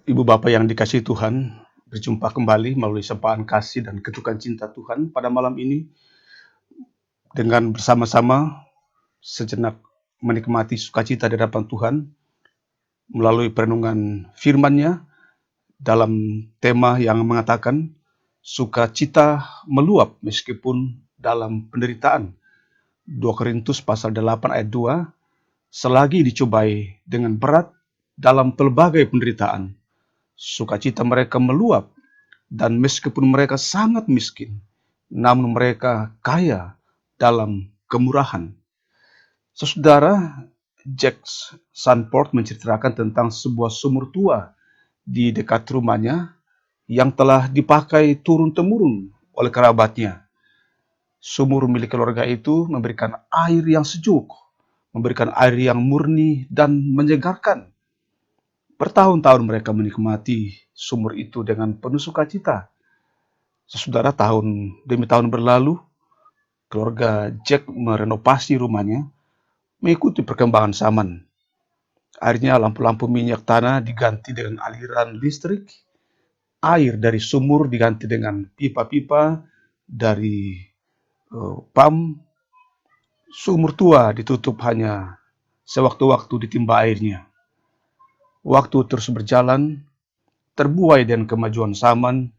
Ibu Bapak yang dikasihi Tuhan, berjumpa kembali melalui sapaan kasih dan ketukan cinta Tuhan pada malam ini dengan bersama-sama sejenak menikmati sukacita di hadapan Tuhan melalui perenungan firman-Nya dalam tema yang mengatakan sukacita meluap meskipun dalam penderitaan. 2 Korintus pasal 8 ayat 2, selagi dicobai dengan berat dalam pelbagai penderitaan, sukacita mereka meluap, dan meskipun mereka sangat miskin, namun mereka kaya dalam kemurahan. Saudara, Jack Sanford menceritakan tentang sebuah sumur tua di dekat rumahnya yang telah dipakai turun-temurun oleh kerabatnya. Sumur milik keluarga itu memberikan air yang sejuk, memberikan air yang murni dan menyegarkan. Bertahun-tahun mereka menikmati sumur itu dengan penuh sukacita. Saudara, tahun demi tahun berlalu, keluarga Jack merenovasi rumahnya mengikuti perkembangan zaman. Akhirnya lampu-lampu minyak tanah diganti dengan aliran listrik, air dari sumur diganti dengan pipa-pipa dari pam. Sumur tua ditutup hanya sewaktu-waktu ditimba airnya. Waktu terus berjalan, terbuai dengan kemajuan zaman.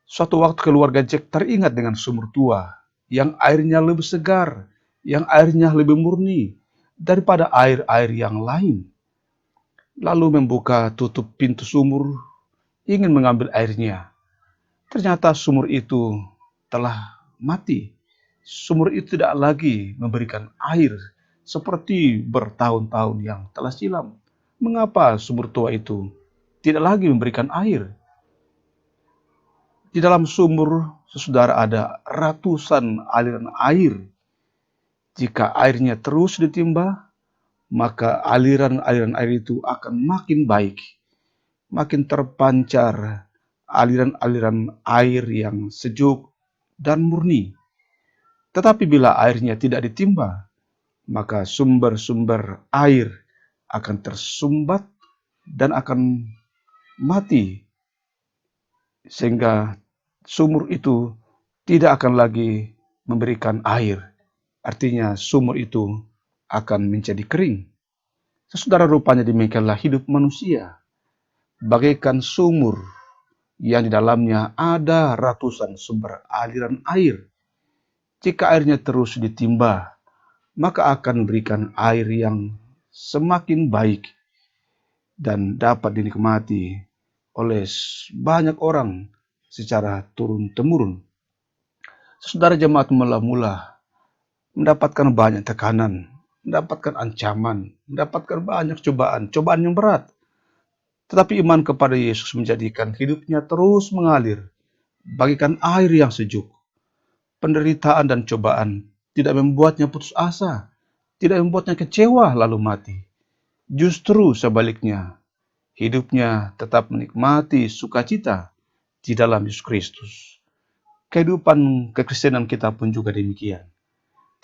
Suatu waktu keluarga Jack teringat dengan sumur tua yang airnya lebih segar, yang airnya lebih murni daripada air-air yang lain. Lalu membuka tutup pintu sumur, ingin mengambil airnya. Ternyata sumur itu telah mati. Sumur itu tidak lagi memberikan air seperti bertahun-tahun yang telah silam. Mengapa sumur tua itu tidak lagi memberikan air? Di dalam sumur, saudara, ada ratusan aliran air. Jika airnya terus ditimba, maka aliran-aliran air itu akan makin baik, makin terpancar aliran-aliran air yang sejuk dan murni. Tetapi bila airnya tidak ditimba, maka sumber-sumber air akan tersumbat dan akan mati, sehingga sumur itu tidak akan lagi memberikan air. Artinya sumur itu akan menjadi kering. Saudara, rupanya demikianlah hidup manusia, bagaikan sumur yang di dalamnya ada ratusan sumber aliran air. Jika airnya terus ditimba, maka akan memberikan air yang semakin baik dan dapat dinikmati oleh banyak orang secara turun-temurun. Saudara, jemaat mula-mula mendapatkan banyak tekanan, mendapatkan ancaman, mendapatkan banyak cobaan yang berat. Tetapi iman kepada Yesus menjadikan hidupnya terus mengalir bagaikan air yang sejuk. Penderitaan dan cobaan tidak membuatnya putus asa, tidak membuatnya kecewa lalu mati. Justru sebaliknya, hidupnya tetap menikmati sukacita di dalam Yesus Kristus. Kehidupan kekristenan kita pun juga demikian.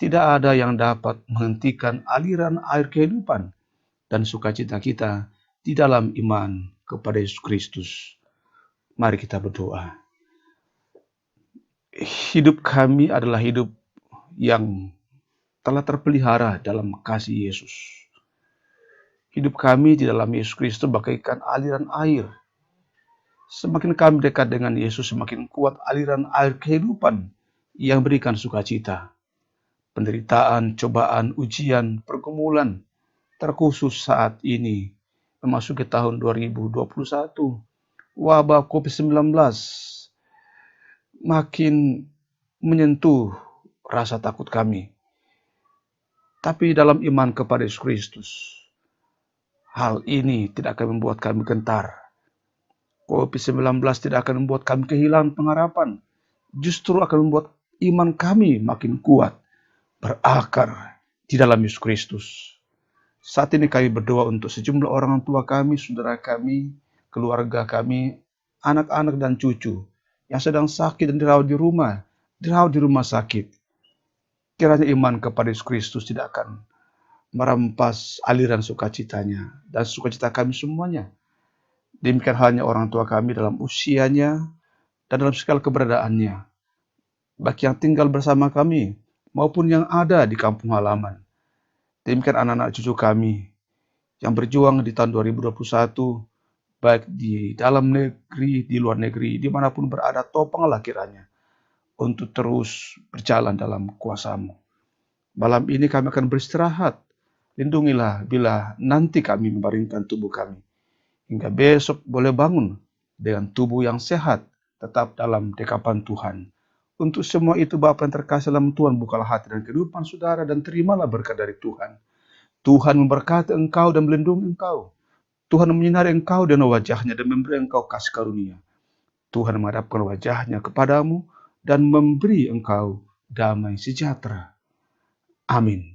Tidak ada yang dapat menghentikan aliran air kehidupan dan sukacita kita di dalam iman kepada Yesus Kristus. Mari kita berdoa. Hidup kami adalah hidup yang telah terpelihara dalam kasih Yesus. Hidup kami di dalam Yesus Kristus bagaikan aliran air. Semakin kami dekat dengan Yesus, semakin kuat aliran air kehidupan yang berikan sukacita. Penderitaan, cobaan, ujian, pergumulan, terkhusus saat ini, memasuki tahun 2021, wabah COVID-19 makin menyentuh rasa takut kami. Tapi dalam iman kepada Yesus Kristus, hal ini tidak akan membuat kami gentar. COVID-19 tidak akan membuat kami kehilangan pengharapan. Justru akan membuat iman kami makin kuat, berakar di dalam Yesus Kristus. Saat ini kami berdoa untuk sejumlah orang tua kami, saudara kami, keluarga kami, anak-anak dan cucu yang sedang sakit dan dirawat di rumah sakit. Kiranya iman kepada Yesus Kristus tidak akan merampas aliran sukacitanya dan sukacita kami semuanya. Demikian halnya orang tua kami dalam usianya dan dalam segala keberadaannya, baik yang tinggal bersama kami maupun yang ada di kampung halaman. Demikian anak-anak cucu kami yang berjuang di tahun 2021, baik di dalam negeri, di luar negeri, dimanapun berada, topanglah kiranya untuk terus berjalan dalam kuasa-Mu. Malam ini kami akan beristirahat. Lindungilah bila nanti kami membaringkan tubuh kami. Hingga besok boleh bangun dengan tubuh yang sehat, tetap dalam dekapan Tuhan. Untuk semua itu Bapa yang terkasih dalam Tuhan, bukalah hati dan kehidupan saudara dan terimalah berkat dari Tuhan. Tuhan memberkati engkau dan melindungi engkau. Tuhan menyinari engkau dengan wajahnya dan memberi engkau kasih karunia. Tuhan menghadapkan wajahnya kepadamu dan memberi engkau damai sejahtera. Amin.